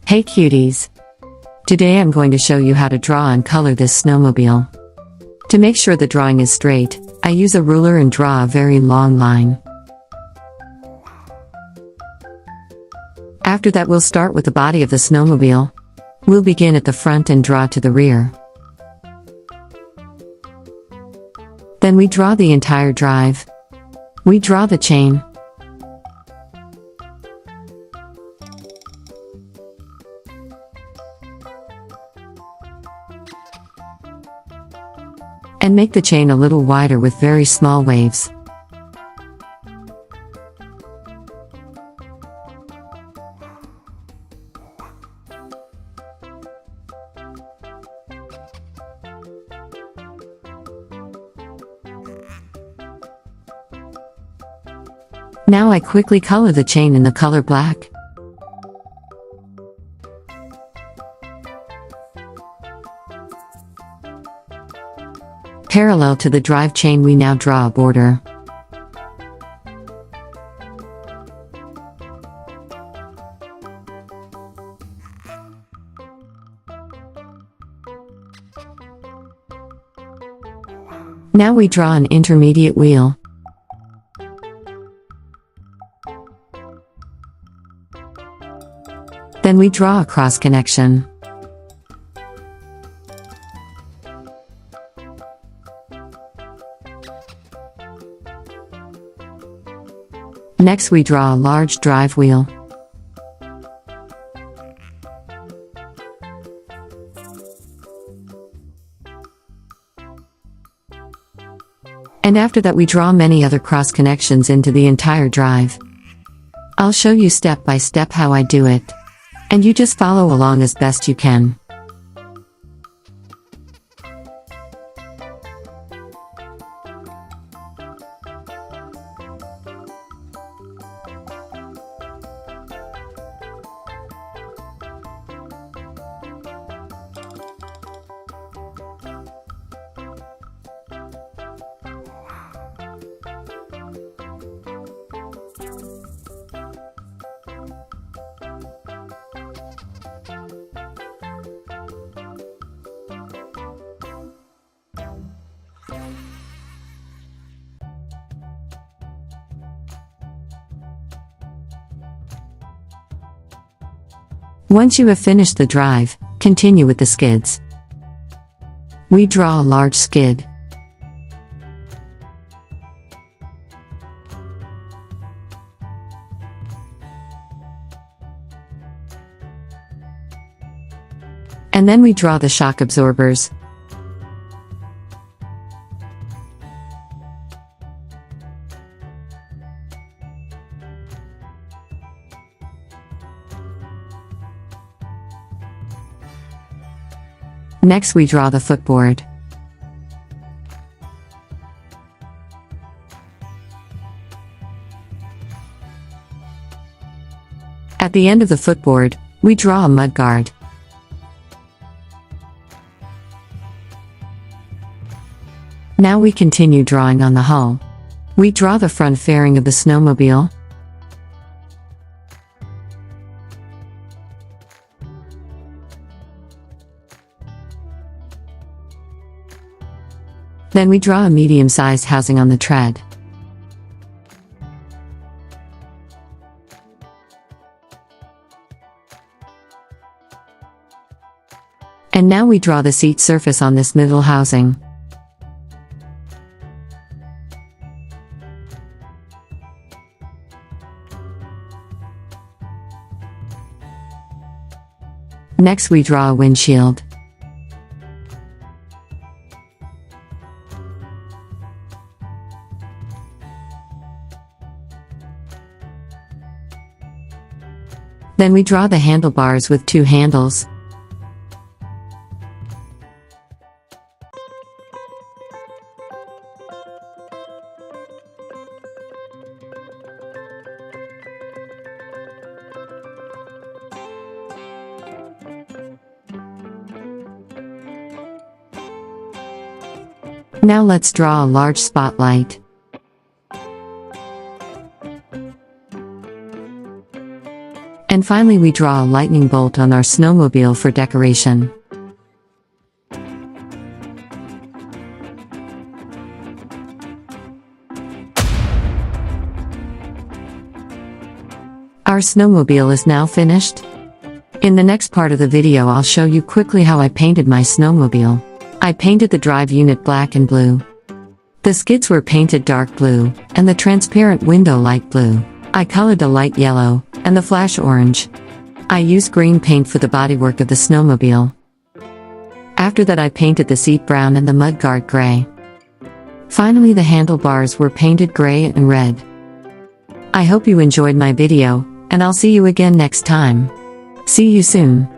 Hey cuties! Today I'm going to show you how to draw and color this snowmobile. To make sure the drawing is straight, I use a ruler and draw a very long line. After that we'll start with the body of the snowmobile. We'll begin at the front and draw to the rear. Then we draw the entire drive. We draw the chain. And make the chain a little wider with very small waves. Now I quickly color the chain in the color black. Parallel to the drive chain we now draw a border. Now we draw an intermediate wheel. Then we draw a cross connection. Next we draw a large drive wheel. And after that we draw many other cross connections into the entire drive. I'll show you step by step how I do it. And you just follow along as best you can. Once you have finished the drive, continue with the skids. We draw a large skid. And then we draw the shock absorbers. Next we draw the footboard. At the end of the footboard, we draw a mudguard. Now we continue drawing on the hull. We draw the front fairing of the snowmobile. Then we draw a medium-sized housing on the tread. And now we draw the seat surface on this middle housing. Next we draw a windshield. Then we draw the handlebars with two handles. Now let's draw a large spotlight. And finally we draw a lightning bolt on our snowmobile for decoration. Our snowmobile is now finished. In the next part of the video I'll show you quickly how I painted my snowmobile. I painted the drive unit black and blue. The skids were painted dark blue, and the transparent window light blue. I colored the light yellow, and the flash orange. I used green paint for the bodywork of the snowmobile. After that I painted the seat brown and the mudguard gray. Finally the handlebars were painted gray and red. I hope you enjoyed my video, and I'll see you again next time. See you soon.